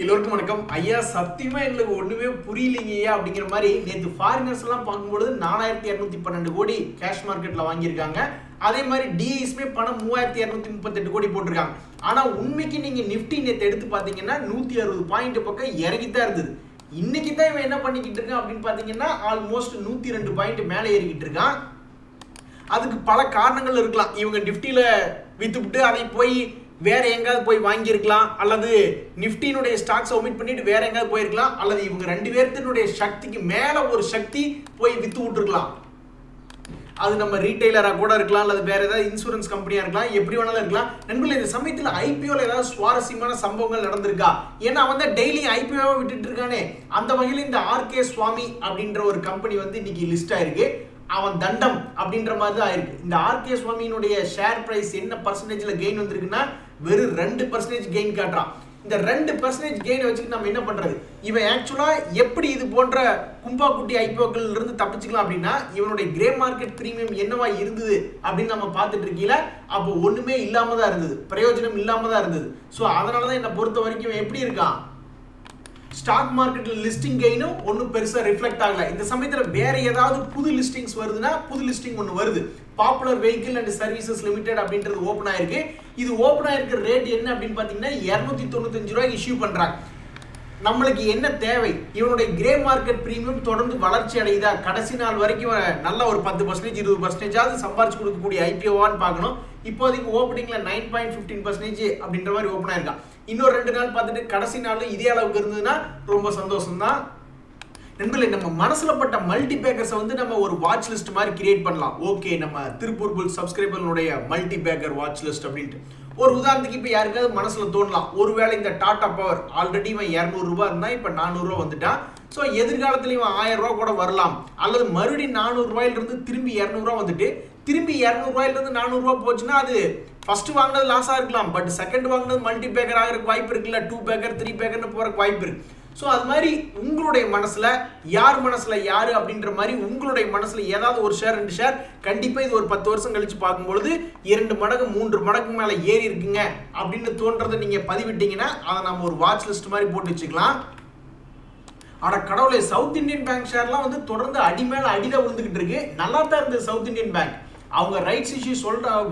எல்லோருக்கும் வணக்கம் ஐயா. சத்தியமா எங்களுக்கு ஒண்ணுமே புரியலைங்கய்யா அப்படிங்கிற மாதிரி நேற்று ஃபாரினர்ஸ் எல்லாம் பார்க்கும்போது 4212 கோடி கேஷ் மார்க்கெட்ல வாங்கியிருக்காங்க. அதே மாதிரி டிஐஸ்மே பணம் 3238 கோடி போட்டிருக்காங்க. ஆனா உண்மைக்கு நீங்க நிஃப்டி நேற்று எடுத்து பாத்தீங்கன்னா 160 பாயிண்ட் பக்கம் இறங்கித்தான் இருந்தது. இன்னைக்கு தான் இவன் என்ன பண்ணிக்கிட்டு இருக்கான் அப்படின்னு பாத்தீங்கன்னா ஆல்மோஸ்ட் 102 பாயிண்ட் மேலே ஏறிக்கிட்டு இருக்கான். அதுக்கு பல காரணங்கள் இருக்கலாம். இவங்க நிஃப்டியில வித்துவிட்டு அதை போய் வேற எங்காவது போய் வாங்கியிருக்கலாம், அல்லது நிஃப்டியினுடைய ஸ்டாக்ஸ் ஒமிட் பண்ணிட்டு வேற எங்காவது போயிருக்கலாம், அல்லது இவங்க ரெண்டு பேர்த்தினுடைய சக்திக்கு மேல ஒரு சக்தி போய் வித்து விட்டுருக்கலாம். அது நம்ம ரீட்டைலரா கூட இருக்கலாம், அல்லது வேற ஏதாவது இன்சூரன்ஸ் கம்பெனியா இருக்கலாம், எப்படி வேணாலும் இருக்கலாம். நண்பர்களே, இந்த சமயத்தில் ஐபிஓல ஏதாவது சுவாரஸ்யமான சம்பவங்கள் நடந்திருக்கா? ஏன்னா வந்து டெய்லி ஐபிஓ விட்டுட்டு இருக்கானே, அந்த வகையில் இந்த ஆர்கே சுவாமி அப்படின்ற ஒரு கம்பெனி வந்து இன்னைக்கு லிஸ்ட் ஆயிருக்கு. அவன் தண்டம் அப்படின்ற மாதிரி தான் ஆயிருக்கு. இந்த ஆர்கே சுவாமியினுடைய ஷேர் பிரைஸ் என்ன பர்சன்டேஜ்ல கெயின் வந்திருக்குன்னா வெறும் 2% கெயின் காட்டுறான். இந்த 2% கெயின் வச்சுட்டு நம்ம என்ன பண்றது? இவன் ஆக்சுவலா எப்படி இது போன்ற கும்பா குட்டி ஐபிஓக்கள் இருந்து தப்பிச்சுக்கலாம் அப்படின்னா, இவனுடைய கிரே மார்க்கெட் பிரீமியம் என்னவா இருந்தது அப்படின்னு நம்ம பார்த்துட்டு இருக்கீங்களா? அப்போ ஒண்ணுமே இல்லாம தான் இருந்தது, பிரயோஜனம் இல்லாம தான் இருந்தது. ஸோ அதனாலதான் என்னை பொறுத்த வரைக்கும் எப்படி இருக்கான், ஸ்டாக் மார்க்கெட்ல லிஸ்டிங் கெயினும் ஒன்றும் பெருசா ரிஃப்ளெக்ட் ஆகல. இந்த சமயத்தில் வேற ஏதாவது புது லிஸ்டிங்ஸ் வருதுன்னா, புது லிஸ்டிங் ஒன்று வருது. Popular vehicle and services limited அப்படின்றது ஓப்பன் ஆயிருக்கு. இது ஓப்பன் ஆயிருக்கிற ரேட் என்ன அப்படின்னு பாத்தீங்கன்னா 295 ரூபாய்க்கு இஷ்யூ பண்றாங்க. நம்மளுக்கு என்ன தேவை? இவனுடைய கிரே மார்க்கெட் பிரீமியம் தொடர்ந்து வளர்ச்சி அடையுதா, கடைசி நாள் வரைக்கும் நல்ல ஒரு 10% 20% சம்பாரிச்சு கொடுக்கக்கூடிய ஐபிஓவான்னு பார்க்கணும். இப்போதைக்கு ஓப்பனிங்ல 9.15% அப்படின்ற மாதிரி ஓப்பன் ஆயிருக்கான். இன்னொரு 2 நாள் பார்த்துட்டு கடைசி நாள் இதே அளவுக்கு இருந்ததுன்னா ரொம்ப சந்தோஷம் தான். நண்பர்களே, நம்ம மனசுல பட்ட மல்டி பேக்கர்ஸை வந்து நம்ம ஒரு வாட்ச் லிஸ்ட் மாதிரி கிரியேட் பண்ணலாம். ஓகே, நம்ம திருப்பூர் புல் சப்ஸ்கிரைபர்களுடைய மல்டி பேக்கர் வாட்ச் லிஸ்ட் அப்படின்ட்டு ஒரு உதாரணத்துக்கு இப்போ யாருக்காவது மனசுல தோணலாம், ஒருவேளை இந்த டாடா பவர் ஆல்ரெடி இவன் 200 ரூபாய் இருந்தா இப்போ 400 ரூபாய் வந்துட்டான். ஸோ எதிர்காலத்தில் இவன் 1000 ரூபாய் கூட வரலாம், அல்லது மறுபடியும் 400 ரூபாயிலிருந்து திரும்பி 200 ரூபாய் வந்துட்டு திரும்பி 200 ரூபாயிலிருந்து 400 ரூபாய் போச்சுன்னா அது ஃபர்ஸ்ட் வாங்கினது லாஸா இருக்கலாம், பட் செகண்ட் வாங்கினது மல்டி பேக்கர் ஆகிறதுக்கு வாய்ப்பு இருக்குல்ல, 2 பேக்கர் 3 பேக்கர்னு போறதுக்கு வாய்ப்பு இருக்கு. ஸோ அது மாதிரி உங்களுடைய மனசுல யார் மனசுல யாரு அப்படின்ற மாதிரி உங்களுடைய மனசுல ஏதாவது ஒரு ஷேர் 2 ஷேர் கண்டிப்பா இது ஒரு 10 வருஷம் கழிச்சு பார்க்கும்பொழுது 2 மடங்கு 3 மடங்கு மேல ஏறி இருக்குங்க அப்படின்னு தோன்றதை நீங்க பதிவிட்டீங்கன்னா அதை நம்ம ஒரு வாட்ச் லிஸ்ட் மாதிரி போட்டு வச்சுக்கலாம். ஆனா கடவுளே, சவுத் இந்தியன் பேங்க் ஷேர்லாம் வந்து தொடர்ந்து அடி மேல அடியில விழுந்துகிட்டு இருக்கு. நல்லா தான் இருந்தது சவுத் இந்தியன் பேங்க். அவங்க ரைட்ஸ் இஷ்யூ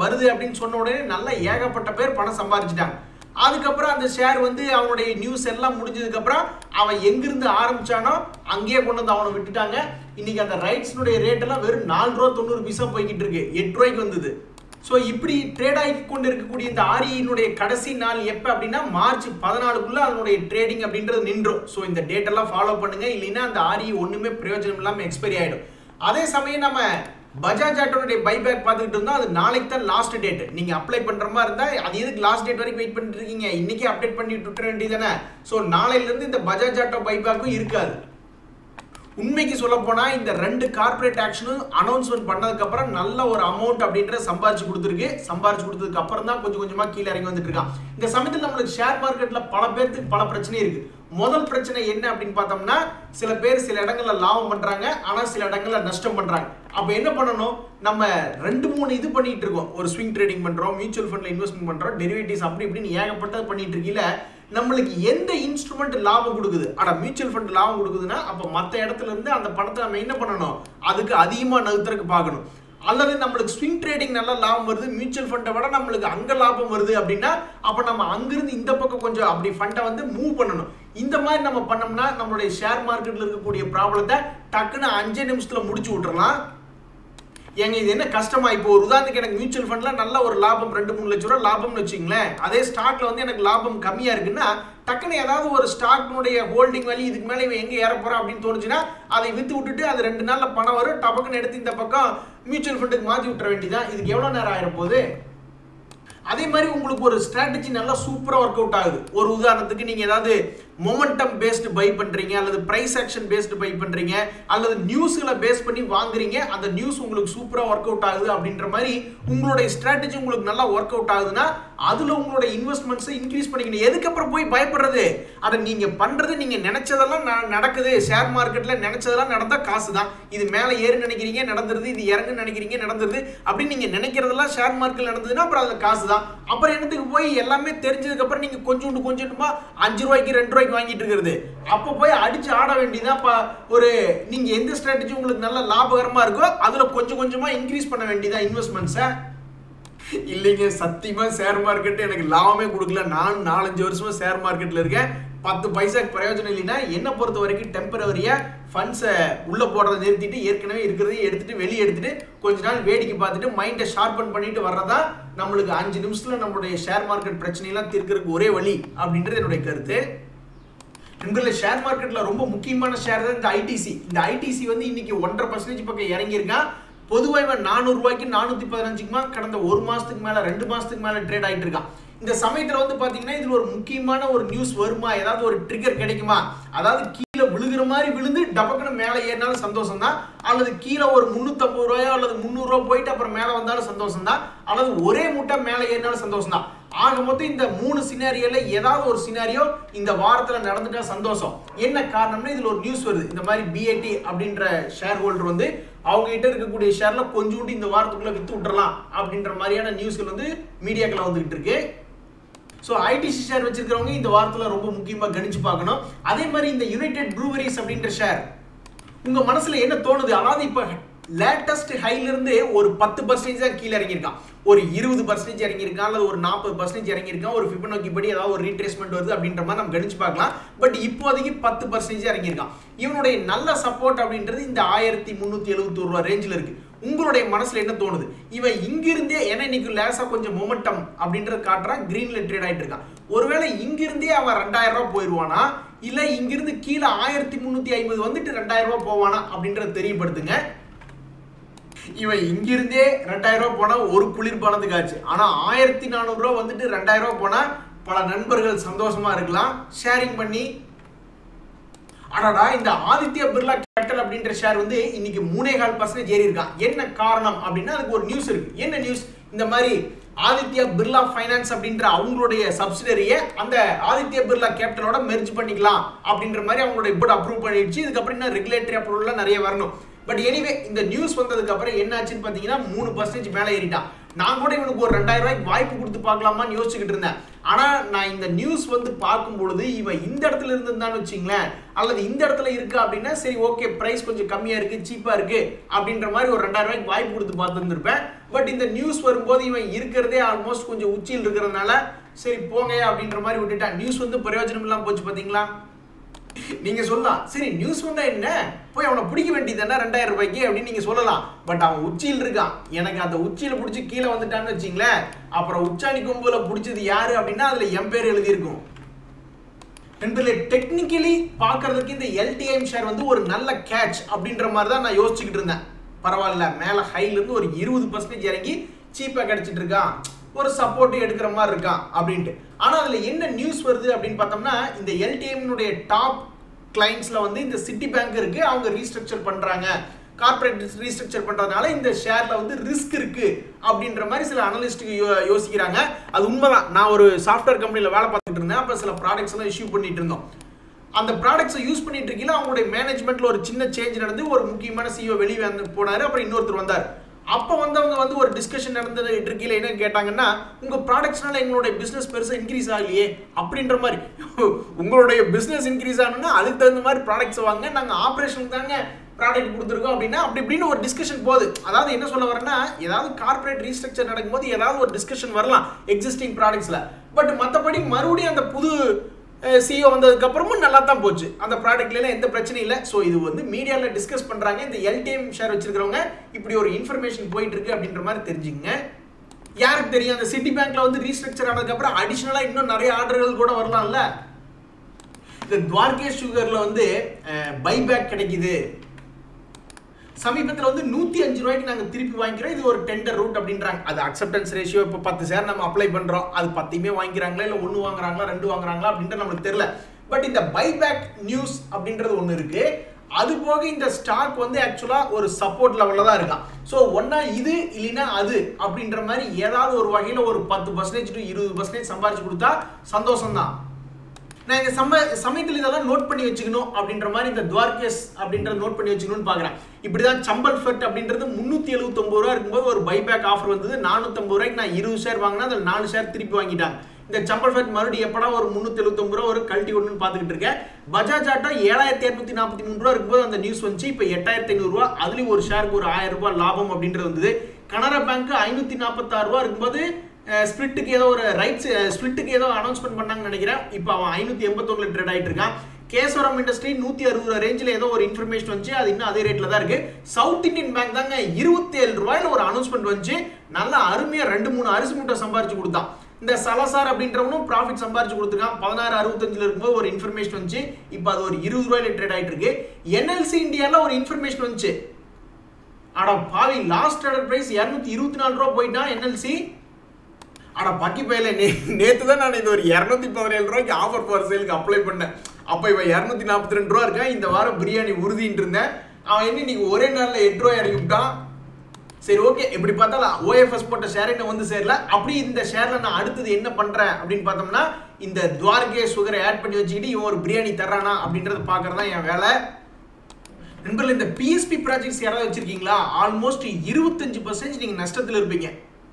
வருது அப்படின்னு சொன்ன உடனே நல்லா ஏகப்பட்ட பேர் பணம் சம்பாதிச்சுட்டாங்க. அதுக்கப்புறம் அந்த ஷேர் வந்து அவனுடைய நியூஸ் எல்லாம் முடிஞ்சதுக்கு அப்புறம் அவன் எங்கிருந்து ஆரம்பிச்சானோ அங்கேயே கொண்டு வந்து அவனை விட்டுட்டாங்க. இன்னைக்கு அந்த ரைட்ஸ்னுடைய ரேட் எல்லாம் வெறும் 4.90 ரூபா போய்கிட்டு இருக்கு, 8 ரூபாய்க்கு வந்தது. ஸோ இப்படி ட்ரேட் ஆகி கொண்டு இருக்கக்கூடிய இந்த ஆர்இனுடைய கடைசி நாள் எப்போ அப்படின்னா மார்ச் 14க்குள்ள அதனுடைய ட்ரேடிங் அப்படின்றது நின்றும். ஸோ இந்த டேட் எல்லாம் ஃபாலோ பண்ணுங்க, இல்லைன்னா அந்த ஆர்இ ஒண்ணுமே பிரயோஜனம் இல்லாமல் எக்ஸ்பைரி ஆயிடும். அதே சமயம் நம்ம பஜாஜ் ஆட்டோனுடைய பைபேக் பார்த்துக்கிட்டு இருந்தா அது நாளைக்கு தான் லாஸ்ட் டேட். நீங்க அப்ளை பண்ற மாதிரி இருந்தா அது எதுக்கு லாஸ்ட் டேட் வரைக்கும் வெயிட் பண்ணிட்டு இருக்கீங்க? இன்னைக்கே அப்டேட் பண்ணி விட்டுற வேண்டியதானே. ஸோ நாளையில இருந்து இந்த பஜாஜ் ஆட்டோ பைபேக்கும் இருக்காது. உண்மைக்கு சொல்ல போனா இந்த 2 கார்பரேட் ஆக்ஷனும் அனௌன்ஸ்மெண்ட் பண்ணதுக்கு அப்புறம் நல்ல ஒரு அமௌண்ட் அப்படின்ற சம்பாரிச்சு கொடுத்துருக்கு. சம்பாரிச்சு கொடுத்ததுக்கு அப்புறம் தான் கொஞ்சம் கொஞ்சமா கீழே இறங்கி வந்துட்டு இருக்கான். இந்த சமயத்தில் நம்மளுக்கு ஷேர் மார்க்கெட்ல பல பேருக்கு பல பிரச்சனை இருக்கு. முதல் பிரச்சனை என்ன அப்படின்னு பார்த்தோம்னா, சில பேர் சில இடங்கள்ல லாபம் பண்றாங்க, ஆனா சில இடங்கள்ல நஷ்டம் பண்றாங்க. அப்ப என்ன பண்ணணும்? நம்ம 2-3 இது பண்ணிட்டு இருக்கோம். ஒரு ஸ்விங் ட்ரேடிங் பண்றோம், மியூச்சுவல் ஃபண்ட்ல இன்வெஸ்ட்மெண்ட் பண்றோம், டெரிவேட்டிவ்ஸ் அப்படி இப்படின்னு ஏகப்பட்டது பண்ணிட்டு இருக்கீல. நம்மளுக்கு எந்த இன்ஸ்ட்ருமெண்ட் லாபம் கொடுக்குது? ஆனா மியூச்சுவல் ஃபண்ட் லாபம் கொடுக்குதுன்னா அப்ப மற்ற இடத்துல இருந்து அந்த பணத்தை நம்ம என்ன பண்ணணும்? அதுக்கு அதிகமா நகர்த்துறதுக்கு பார்க்கணும். அல்லது நம்மளுக்கு ஸ்விங் ட்ரேடிங் நல்லா லாபம் வருது, மியூச்சுவல் ஃபண்டை விட நம்மளுக்கு அங்க லாபம் வருது அப்படின்னா அப்ப நம்ம அங்கிருந்து இந்த பக்கம் கொஞ்சம் அப்படி ஃபண்டை வந்து மூவ் பண்ணணும். இந்த மாதிரி நம்ம பண்ணோம்னா நம்மளுடைய ஷேர் மார்க்கெட்ல இருக்கக்கூடிய ப்ராப்ளத்தை டக்குன்னு 5 நிமிஷத்துல முடிச்சு விட்டுறலாம். ஏங்க இது என்ன கஷ்டமா? இப்போ ஒரு உதாரணத்துக்கு எனக்கு மியூச்சுவல் ஃபண்ட்ல நல்ல ஒரு லாபம் 2-3 லட்ச ரூபா லாபம்னு வச்சுங்களேன். அதே ஸ்டாக்ல வந்து எனக்கு லாபம் கம்மியா இருக்குன்னா டக்குன்னு ஏதாவது ஒரு ஸ்டாக்னுடைய ஹோல்டிங் வேல்யூ இதுக்கு மேலே இவன் எங்க ஏற போறான் அப்படின்னு தோணுச்சுன்னா அதை வித்து விட்டுட்டு அது 2 நாள்ல பணம் வரும், டபக்குன்னு எடுத்து இந்த பக்கம் மியூச்சுவல் ஃபண்டுக்கு மாற்றி விட்டுற வேண்டியதான். இதுக்கு எவ்வளவு நேரம் ஆயிரம் போகுது? அதே மாதிரி உங்களுக்கு ஒரு ஸ்ட்ராட்டஜி நல்லா சூப்பரா ஒர்க் அவுட் ஆகுது. ஒரு உதாரணத்துக்கு நீங்க ஏதாவது மொமெண்டம் பேஸ்டு பை பண்றீங்க, அல்லது பிரைஸ் ஆக்ஷன் பேஸ்டு பை பண்றீங்க, அல்லது நியூஸ்களை பேஸ் பண்ணி வாங்குறீங்க, அந்த நியூஸ் உங்களுக்கு சூப்பரா ஒர்க் அவுட் ஆகுது அப்படின்ற மாதிரி உங்களுடைய ஸ்ட்ராட்டஜி உங்களுக்கு நல்லா ஒர்க் அவுட் ஆகுதுன்னா அதுல உங்களோட இன்வெஸ்ட்மெண்ட்ஸை இன்க்ரீஸ் பண்ணிக்கணும். எதுக்கப்புறம் போய் பயப்படுறது? அதை நீங்க பண்றது நீங்க நினைச்சதெல்லாம் நடக்குது. ஷேர் மார்க்கெட்ல நினைச்சதெல்லாம் நடந்தா காசு தான். இது மேலே ஏறு நினைக்கிறீங்க நடந்துருது, இது இறங்கு நினைக்கிறீங்க நடந்துருது அப்படின்னு நீங்க நினைக்கிறதெல்லாம் ஷேர் மார்க்கெட் நடந்ததுன்னா அப்புறம் அதுல காசு தான். தான். அப்புறம் என்னத்துக்கு போய் எல்லாமே தெரிஞ்சதுக்கு அப்புறம் நீங்க கொஞ்சமா 5 ரூபாய்க்கு 2 ரூபாய்க்கு வாங்கிட்டு இருக்கிறது? அப்ப போய் அடிச்சு ஆட வேண்டியதான். ஒரு நீங்க எந்த ஸ்ட்ராட்டஜி உங்களுக்கு நல்ல லாபகரமா இருக்கோ அதுல கொஞ்சமா இன்க்ரீஸ் பண்ண வேண்டியதான் இன்வெஸ்ட்மெண்ட்ஸை. இல்லைங்க, சத்தியமா ஷேர் மார்க்கெட் எனக்கு லாபமே கொடுக்கல. நான் 4-5 வருஷமா ஷேர் மார்க்கெட்ல இருக்கேன். 10 பைசாக்கு பிரயோஜனம் இல்லைன்னா என்ன பொறுத்த வரைக்கும் டெம்பரவரியா ஃபண்ட்ஸை உள்ள போடுறதை நிறுத்திட்டு ஏற்கனவே இருக்கிறதையும் எடுத்துட்டு வெளியே எடுத்துட்டு கொஞ்ச நாள் வேடிக்கை பார்த்துட்டு மைண்டை ஷார்பன் பண்ணிட்டு வர்றதா நம்மளுக்கு 5 நிமிஷத்துல நம்மளுடைய ஷேர் மார்க்கெட் பிரச்சனையெல்லாம் தீர்க்கறதுக்கு ஒரே வழி அப்படின்றது என்னுடைய கருத்து. உங்களை ஷேர் மார்க்கெட்ல ரொம்ப முக்கியமான ஷேர் தான் இந்த ஐடிசி. இந்த ஐடிசி வந்து இன்னைக்கு 1.5% பக்கம் இறங்கியிருக்கான். பொதுவாக இவன் 400 ரூபாய்க்கு 415க்குமா கடந்த 1 மாசத்துக்கு மேல 2 மாசத்துக்கு மேல ட்ரேட் ஆயிட்டு இருக்கான். இந்த சமயத்துல வந்து பாத்தீங்கன்னா இதுல ஒரு முக்கியமான ஒரு நியூஸ் வருமா, ஏதாவது ஒரு ட்ரிகர் கிடைக்குமா, அதாவது கீழே விழுகிற மாதிரி விழுந்து டபக்குன்னு மேல ஏறினாலும் சந்தோஷம் தான், அல்லது கீழே ஒரு 350 ரூபாயோ அல்லது 300 ரூபாய் போயிட்டு அப்புறம் மேல வந்தாலும் சந்தோஷம் தான், அல்லது ஒரே மூட்டை மேல ஏறினாலும் சந்தோஷம் தான். ஆக மொத்தம் இந்த 3 சினாரியோல ஏதாவது ஒரு சினாரியோ இந்த வாரத்துல நடந்துட்டா சந்தோஷம். என்ன காரணம்னா இதுல ஒரு நியூஸ் வருது, இந்த மாதிரி பிஏடி அப்படின்ற ஷேர் ஹோல்டர் வந்து அவங்க கிட்ட இருக்கக்கூடிய ஷேர்ல கொஞ்சோண்டு இந்த வாரத்துக்குள்ள வித்து விட்டுறலாம் அப்படின்ற மாதிரியான நியூஸ்கள் வந்து மீடியாக்கள் வந்துகிட்டு இருக்கு. ஸோ ஐடிசி ஷேர் வச்சிருக்கிறவங்க இந்த வாரத்தில் ரொம்ப முக்கியமாக கணிச்சு பார்க்கணும். அதே மாதிரி இந்த யுனைடெட் ப்ரூவரிஸ் அப்படின்ற ஷேர் உங்க மனசுல என்ன தோணுது? அதாவது இப்போ லேட்டஸ்ட் ஹைல இருந்து ஒரு 10% தான் கீழே இறங்கியிருக்கான், ஒரு 20% இறங்கியிருக்கான், அல்லது ஒரு 40% இறங்கியிருக்கான். ஒரு ஃபிபனோக்கி படி ஏதாவது ஒரு ரீட்ரேஸ்மெண்ட் வருது அப்படின்ற மாதிரி நம்ம கணிச்சு பார்க்கலாம். பட் இப்போதைக்கு 10% இறங்கியிருக்கான். இவனுடைய நல்ல சப்போர்ட் அப்படின்றது இந்த 1371 ரூபா ரேஞ்சில் இருக்கு. உங்களுடைய மனசுல என்ன தோணுது? இவன் இங்கிருந்தே, ஏன்னா இன்னைக்கு லேசா கொஞ்சம் மொமெண்டம் அப்படின்றது காட்டுறான், கிரீன்ல ட்ரேட் ஆயிட்டு இருக்கான். ஒருவேளை இங்கிருந்தே அவன் 2000 ரூபாய் போயிடுவானா, இல்ல இங்கிருந்து கீழே 1350 வந்துட்டு 2000 ரூபாய் போவானா அப்படின்றத தெரியப்படுத்துங்க. இவன் இங்கிருந்தே 2000 ரூபாய் போனா ஒரு குளிர்பானத்துக்கு ஆச்சு. ஆனா 1400 ரூபாய் வந்துட்டு 2000 ரூபாய் போனா பல நண்பர்கள் சந்தோஷமா இருக்கலாம் ஷேரிங் பண்ணி. ஆனாடா இந்த ஆதித்யா பிர்லா கேபிட்டல் அப்படின்ற ஷேர் வந்து இன்னைக்கு 3.4% ஏறி இருக்கான். என்ன காரணம் அப்படின்னா அதுக்கு ஒரு நியூஸ் இருக்கு. என்ன நியூஸ்? இந்த மாதிரி ஆதித்யா பிர்லா ஃபைனான்ஸ் அப்படின்ற அவங்களுடைய சப்சிடரியை அந்த ஆதித்யா பிர்லா கேபிட்டலோட மெர்ஜ் பண்ணிக்கலாம் அப்படின்ற மாதிரி அவங்களுடைய போர்டு அப்ரூவ் பண்ணிடுச்சு. இதுக்கப்புறம் இன்னும் ரெகுலேட்டரி அப்ரூவல்லாம் நிறைய வரணும். பட் எனிவே இந்த நியூஸ் வந்ததுக்கு அப்புறம் என்ன ஆச்சுன்னு பாத்தீங்கன்னா 3% மேலே ஏறிட்டான். நான் கூட இவனுக்கு ஒரு 2000 ரூபாய்க்கு வாய்ப்பு கொடுத்து பார்க்கலாமான்னு யோசிச்சுக்கிட்டு இருந்தேன். ஆனா நான் இந்த நியூஸ் வந்து பார்க்கும் பொழுது இவன் இந்த இடத்துல இருந்திருந்தான்னு வச்சுங்களேன், அல்லது இந்த இடத்துல இருக்கு அப்படின்னா சரி ஓகே பிரைஸ் கொஞ்சம் கம்மியா இருக்கு, சீப்பா இருக்கு அப்படின்ற மாதிரி ஒரு 2000 ரூபாய்க்கு வாய்ப்பு கொடுத்து பார்த்துருந்துருப்பேன். பட் இந்த நியூஸ் வரும்போது இவன் இருக்கிறதே ஆல்மோஸ்ட் கொஞ்சம் உச்சியில் இருக்கிறதுனால சரி போங்க அப்படின்ற மாதிரி விட்டுட்டான். நியூஸ் வந்து பிரயோஜனம் இல்லாம போச்சு பாத்தீங்களா. நீங்க சொல்லலாம் சரி நியூஸ் வந்தா என்ன, போய் அவனை பிடிக்க வேண்டியதானே 2000 ரூபாய்க்கு அப்படின்னு நீங்க சொல்லலாம். பட் அவன் உச்சியில் இருக்கான். எனக்கு அந்த உச்சியில பிடிச்சி கீழே வந்துட்டான்னு வச்சுங்களேன், அப்புறம் உச்சாணி கொம்புல பிடிச்சது யாரு அப்படின்னா அதுல என் பேர் எழுதி இருக்கும். டெக்னிக்கலி பாக்குறதுக்கு இந்த எல்டிஎம் ஷேர் வந்து ஒரு நல்ல கேட்ச் அப்படின்ற மாதிரி தான் நான் யோசிச்சுக்கிட்டு இருந்தேன். பரவாயில்ல, மேல ஹைல இருந்து ஒரு 20% இறங்கி சீப்பா கிடைச்சிட்டு இருக்கான், ஒரு சப்போர்ட் எடுக்கிற மாதிரி இருக்கான் அப்படின்ட்டு. ஆனா அதுல என்ன நியூஸ் வருது அப்படின்னு பார்த்தோம்னா இந்த எல்டிஎம் டாப் கிளைண்ட்ஸ்ல வந்து இந்த சிட்டி பேங்க் இருக்கு, அவங்க ரீஸ்ட்ரக்சர் பண்றாங்க, கார்பரேட் ரீஸ்ட்ரக்சர் பண்றதுனால இந்த ஷேர்ல வந்து ரிஸ்க் இருக்கு அப்படின்ற மாதிரி சில அனலிஸ்டுக்கு யோசிக்கிறாங்க. அது உண்மைதான். நான் ஒரு சாஃப்ட்வேர் கம்பெனில வேலை பார்த்துட்டு இருந்தேன். அப்ப சில ப்ராடக்ட்ஸ் எல்லாம் இஷ்யூ பண்ணிட்டு இருந்தோம். அந்த ப்ராடக்ட்ஸை யூஸ் பண்ணிட்டு இருக்கீங்களா அவங்களுடைய மேனேஜ்மெண்ட்ல ஒரு சின்ன சேஞ்ச் நடந்து ஒரு முக்கியமான சிஇஓ வெளியே வந்து போனாரு. அப்புறம் இன்னொருத்தர் வந்தார். அப்போ வந்தவங்க வந்து ஒரு டிஸ்கஷன் நடந்தது இருக்கீங்களா என்ன கேட்டாங்கன்னா, உங்க ப்ராடக்ட்ஸ்னால எங்களுடைய பிசினஸ் பெருசா இன்க்ரீஸ் ஆகலையே அப்படின்ற மாதிரி. உங்களுடைய பிசினஸ் இன்க்ரீஸ் ஆகணும்னா அதுக்கு தகுந்த மாதிரி ப்ராடக்ட்ஸ் வாங்க, நாங்க ஆப்ரேஷனுக்கு தாங்க ப்ராடக்ட் கொடுத்துருக்கோம் அப்படின்னா அப்படி இப்படின்னு ஒரு டிஸ்கஷன் போகுது. அதாவது என்ன சொல்ல வரேன்னா, ஏதாவது கார்பரேட் ரீஸ்ட்ரக்சர் நடக்கும்போது ஏதாவது ஒரு டிஸ்கஷன் வரலாம் எக்ஸிஸ்டிங் ப்ராடக்ட்ஸ்ல. பட் மற்றபடி மறுபடியும் அந்த புது சிஇஓ வந்ததுக்கு அப்புறமும் நல்லா தான் போச்சு. அந்த ப்ராடக்ட்ல எந்த பிரச்சனையும் இல்லை. ஸோ இது வந்து மீடியாவில் டிஸ்கஸ் பண்றாங்க. இந்த எல்டிஎம் ஷேர் வச்சிருக்கிறவங்க இப்படி ஒரு இன்ஃபர்மேஷன் போயிட்டு இருக்கு அப்படின்ற மாதிரி தெரிஞ்சுங்க. யாருக்கு தெரியும், அந்த சிட்டி பேங்க்ல வந்து ரீஸ்ட்ரக்சர் ஆனதுக்கு அப்புறம் அடிஷனலா இன்னும் நிறைய ஆர்டர்கள் கூட வரலாம்ல. இந்த துவார்கேஷ் சுகர்ல வந்து பைபேக் கிடைக்குது. சமீபத்தில் வந்து 105 ரூபாய்க்கு நாங்கள் திருப்பி வாங்கிக்கிறோம், இது ஒரு டெண்டர் ரூட் அப்படின்றாங்க. அது அக்செப்டன்ஸ் ரேஷியோ இப்போ 10 ஷேர் நம்ம அப்ளை பண்ணுறோம், அது 10மே வாங்கிக்கிறாங்களா இல்லை 1 வாங்குறாங்களா 2 வாங்குறாங்களா அப்படின்ட்டு நம்மளுக்கு தெரியல. பட் இந்த பைபேக் நியூஸ் அப்படின்றது ஒன்று இருக்கு. அது போக இந்த ஸ்டாக் வந்து ஆக்சுவலாக ஒரு சப்போர்ட் லெவலில் தான் இருக்கான். ஸோ ஒன்றா இது இல்லைன்னா அது அப்படின்ற மாதிரி ஏதாவது ஒரு வகையில் ஒரு 10% to 20% சம்பாரிச்சு கொடுத்தா சந்தோஷம் தான். நான் இந்த சமயத்தில் இதெல்லாம் நோட் பண்ணி வச்சுக்கணும் அப்படின்ற மாதிரி இந்த துவார்கேஸ் அப்படின்ற நோட் பண்ணி வச்சுக்கணும்னு பார்க்குறேன். இப்படிதான் சம்பல் ஃபெர்ட் அப்படின்றது 379 ரூபா இருக்கும்போது ஒரு பைபேக் ஆஃபர் வந்தது. 450 ரூபாய்க்கு நான் 20 ஷேர் வாங்கினா அதில் 4 ஷேர் திருப்பி வாங்கிட்டாங்க. இந்த சம்பல் ஃபெர்ட் மறுபடியும் எப்படா ஒரு 379 ரூபா ஒரு கழட்டி ஒன்றுன்னு பார்த்துக்கிட்டு இருக்கேன். பஜாஜ் ஆட்டோ 7243 ரூபா இருக்கும்போது அந்த நியூஸ் வந்துச்சு. இப்போ 8500 ரூபா, அதுலேயும் ஒரு ஷேருக்கு ஒரு 1000 ரூபாய் லாபம் அப்படின்றது வந்தது. கனரா பேங்க் 546 ரூபா இருக்கும்போது ஸ்பிளிட்டுக்கு ஏதோ ஒரு ரைட்ஸ் ஸ்பிளிட்டுக்கு ஏதோ அனௌன்ஸ்மெண்ட் பண்ணாங்கன்னு நினைக்கிறேன். இப்போ அவன் 581ல ட்ரேட் ஆகிட்டு இருக்கான். கேசவரம் இண்டஸ்ட்ரி 160 ரேஞ்சில் ஏதோ ஒரு இன்ஃபர்மேஷன் வந்துச்சு, அது இன்னும் அதே ரேட்டில் தான் இருக்கு. சவுத் இந்தியன் பேங்க் தாங்க 27 ரூபாயில ஒரு அனௌன்ஸ்மெண்ட் வந்துச்சு. நல்லா அருமையா 2-3 அரிசி மூட்டை சம்பாரிச்சு கொடுத்தான். இந்த சலசார் அப்படின்றவனும் ப்ராஃபிட் சம்பாரிச்சு கொடுத்துருக்கான். 16.65 இருக்கும்போது ஒரு இன்ஃபர்மேஷன் வந்துச்சு. இப்போ அது ஒரு 20 ரூபாயில ட்ரேட் ஆகிட்டு இருக்கு. என்எல்சி இந்தியாவில் ஒரு இன்ஃபர்மேஷன் வந்துச்சு. அட பாவி, லாஸ்ட் ட்ரேடர் பிரைஸ் 224 ரூபா போயிட்டான் என்எல்சி. ஆனா பக்கி பையில நேத்து தான் நான் இது ஒரு 217 ரூபாய்க்கு ஆஃபர் ஃபார் சேலுக்கு அப்ளை பண்ணேன். அப்ப இவன் 242 ரூபா இருக்கான். இந்த வாரம் பிரியாணி உறுதிட்டு இருந்தேன். அவன் என்ன இன்னைக்கு ஒரே நாள்ல 8 ரூபாய் இறங்கி விட்டான். சரி ஓகே, எப்படி பார்த்தாலும் ஓஎஃப்எஸ் போட்ட ஷேர் என்ன வந்து சேரல. அப்படி இந்த ஷேர்ல நான் அடுத்தது என்ன பண்றேன் அப்படின்னு பார்த்தோம்னா, இந்த துவார்கே சுகரை ஆட் பண்ணி வச்சுக்கிட்டு இவன் ஒரு பிரியாணி தர்றானா அப்படின்றத பாக்குறதா என் வேலை. நண்பர்கள், இந்த பிஎஸ்பி ப்ராஜெக்ட்ஸ் யாராவது வச்சிருக்கீங்களா? ஆல்மோஸ்ட் 25% நீங்க நஷ்டத்தில் இருப்பீங்க.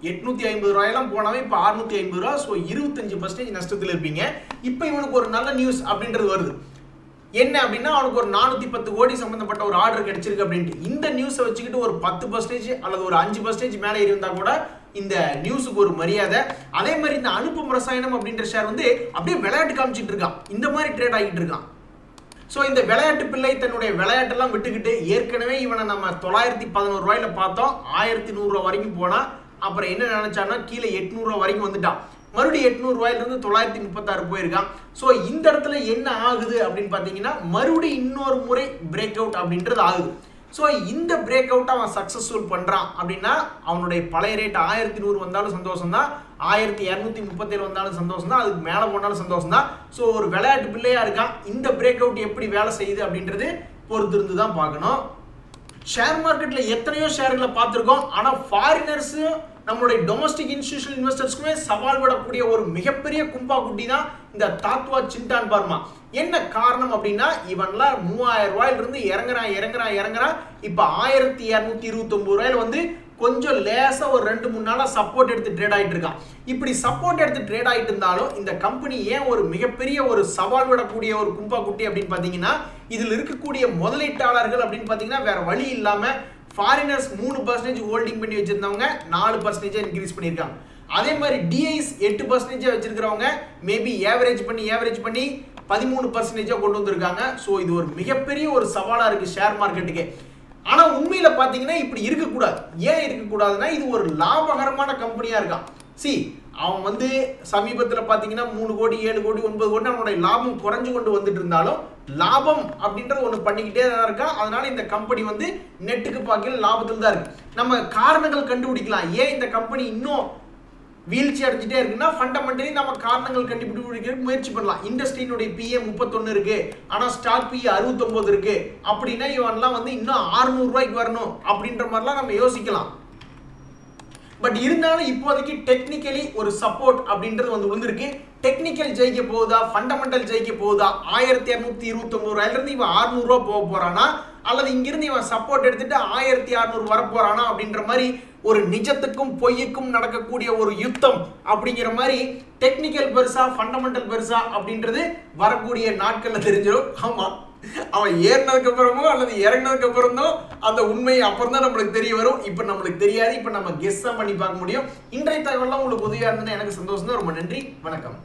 850 ரூபாயெல்லாம் போனாவே இப்போ 650 ரூபா. ஸோ 25% நஷ்டத்தில் இருப்பீங்க. இப்போ இவனுக்கு ஒரு நல்ல நியூஸ் அப்படின்றது வருது. என்ன அப்படின்னா, அவனுக்கு ஒரு 410 கோடி சம்பந்தப்பட்ட ஒரு ஆர்டர் கிடைச்சிருக்கு அப்படின்ட்டு. இந்த நியூஸை வச்சுக்கிட்டு ஒரு 10% அல்லது ஒரு 5% மேலே இருந்தா கூட இந்த நியூஸுக்கு ஒரு மரியாதை. அதே மாதிரி இந்த அனுப்பும் ரசாயனம் அப்படின்ற ஷேர் வந்து அப்படியே விளையாட்டு காமிச்சிட்டு இருக்கான். இந்த மாதிரி ட்ரேட் ஆகிட்டு இருக்கான். ஸோ இந்த விளையாட்டு பிள்ளை தன்னுடைய விளையாட்டெல்லாம் விட்டுக்கிட்டு, ஏற்கனவே இவனை நம்ம 911 ரூபாயில பார்த்தோம், 1100 ரூபா வரைக்கும் போனா. அப்புறம் என்ன நினைச்சான்னா கீழே 800 ரூபா வரைக்கும் வந்துட்டான். மறுபடியும் 800 ரூபாயிலிருந்து 936 போயிருக்கான். ஸோ இந்த இடத்துல என்ன ஆகுது அப்படின்னு பார்த்தீங்கன்னா, மறுபடியும் இன்னொரு முறை பிரேக் அவுட் அப்படின்றது ஆகுது. ஸோ இந்த பிரேக் அவுட் அவன் சக்சஸ்ஃபுல் பண்றான் அப்படின்னா, அவனுடைய பழைய ரேட் 1100 வந்தாலும் சந்தோஷம் தான், 1237 வந்தாலும் சந்தோஷம் தான், அதுக்கு மேலே போனாலும் சந்தோஷம் தான். ஸோ ஒரு விளையாட்டு பிள்ளையா இருக்கான். இந்த பிரேக் அவுட் எப்படி வேலை செய்யுது அப்படின்றது பொறுத்து இருந்து தான் பார்க்கணும். ஷேர் மார்க்கெட்ல எத்தனையோ ஷேர்களை பார்த்துருக்கோம். ஆனால் ஃபாரினர்ஸ் நம்மளுடைய டொமஸ்டிக் இன்ஸ்டிடியூஷனல் இன்வெஸ்டர்ஸ்க்குமே சவால் விடக்கூடிய ஒரு மிகப்பெரிய கும்பா குட்டி தான் இந்த தாத்வா சின்டான் பார்மா. என்ன காரணம் அப்படின்னா, இவன்லாம் 3000 ரூபாயிலிருந்து இறங்குறான். இப்போ 1229 ரூபாயில வந்து கொஞ்சம் லேசா ஒரு 2-3 நாளா சப்போர்ட் எடுத்து ட்ரேட் ஆகிட்டு இருக்கான். இப்படி சப்போர்ட் எடுத்து ட்ரேட் ஆகிட்டு இருந்தாலும் இந்த கம்பெனி ஏன் ஒரு மிகப்பெரிய ஒரு சவால் விடக்கூடிய ஒரு கும்பா குட்டி அப்படின்னு பார்த்தீங்கன்னா, இதில் இருக்கக்கூடிய முதலீட்டாளர்கள் அப்படின்னு பார்த்தீங்கன்னா வேற வழி இல்லாம ஃபாரினர்ஸ் 3% ஹோல்டிங் பண்ணி வச்சிருந்தவங்க 4% இன்க்ரீஸ் பண்ணியிருக்காங்க. அதே மாதிரி டிஐஸ் 8% வச்சிருக்கிறவங்க மேபி ஏவரேஜ் பண்ணி 13% கொண்டு வந்திருக்காங்க. ஸோ இது ஒரு மிகப்பெரிய ஒரு சவாலா இருக்கு ஷேர் மார்க்கெட்டுக்கு. ஆனா உண்மையில பாத்தீங்கன்னா இப்படி இருக்கக்கூடாது. ஏன் இருக்கக்கூடாதுன்னா, இது ஒரு லாபகரமான கம்பெனியா இருக்கான். அவன் வந்து சமீபத்தில் பார்த்தீங்கன்னா 3 கோடி 7 கோடி 9 கோடி அவனுடைய லாபம் குறைஞ்சு கொண்டு வந்துட்டு இருந்தாலும் லாபம் அப்படின்றது ஒன்று பண்ணிக்கிட்டே தான் இருக்கா. அதனால இந்த கம்பெனி வந்து நெட்டுக்கு பார்க்கல லாபத்தில் தான் இருக்கு. நம்ம காரணங்கள் கண்டுபிடிக்கலாம். ஏன் இந்த கம்பெனி இன்னும் வீழ்ச்சி அடைஞ்சிட்டே இருக்குன்னா, ஃபண்டமெண்டலி நம்ம காரணங்கள் கண்டுபிடிக்க முயற்சி பண்ணலாம். இண்டஸ்ட்ரியினுடைய பிஏ 31 இருக்கு, ஆனால் ஸ்டாக் பிஏ 69 இருக்கு. அப்படின்னா இவன்லாம் வந்து இன்னும் 600 ரூபாய்க்கு வரணும் அப்படின்ற மாதிரிலாம் நம்ம யோசிக்கலாம். பட் இருந்தாலும் இப்போதைக்கு டெக்னிக்கலி ஒரு சப்போர்ட் அப்படின்றது வந்து விழுந்திருக்கு. டெக்னிக்கல் ஜெயிக்க போகுதா, ஃபண்டமெண்டல் ஜெயிக்க போகுதா? 1229 ரூபாயிலிருந்து இவன் 600 ரூபா போக போறானா, அல்லது இங்கிருந்து இவன் சப்போர்ட் எடுத்துட்டு 1600 வர போறானா அப்படின்ற மாதிரி ஒரு நிஜத்துக்கும் பொய்யுக்கும் நடக்கக்கூடிய ஒரு யுத்தம் அப்படிங்கிற மாதிரி டெக்னிக்கல் பெருசா ஃபண்டமெண்டல் பெருசா அப்படின்றது வரக்கூடிய நாட்கள்ல தெரிஞ்சிடும். ஆமா, அவன் ஏறினதுக்கு அப்புறமோ அல்லது இறங்கினதுக்கு அப்புறம் தான் அந்த உண்மை அப்புறம் தான் நம்மளுக்கு தெரிய வரும். இப்ப நம்மளுக்கு தெரியாது. இப்ப நம்ம கெஸ் பண்ணி பார்க்க முடியும். இன்றைய தகவல்லாம் உங்களுக்கு உதவியா இருந்ததுன்னா எனக்கு சந்தோஷம் தான். ரொம்ப நன்றி, வணக்கம்.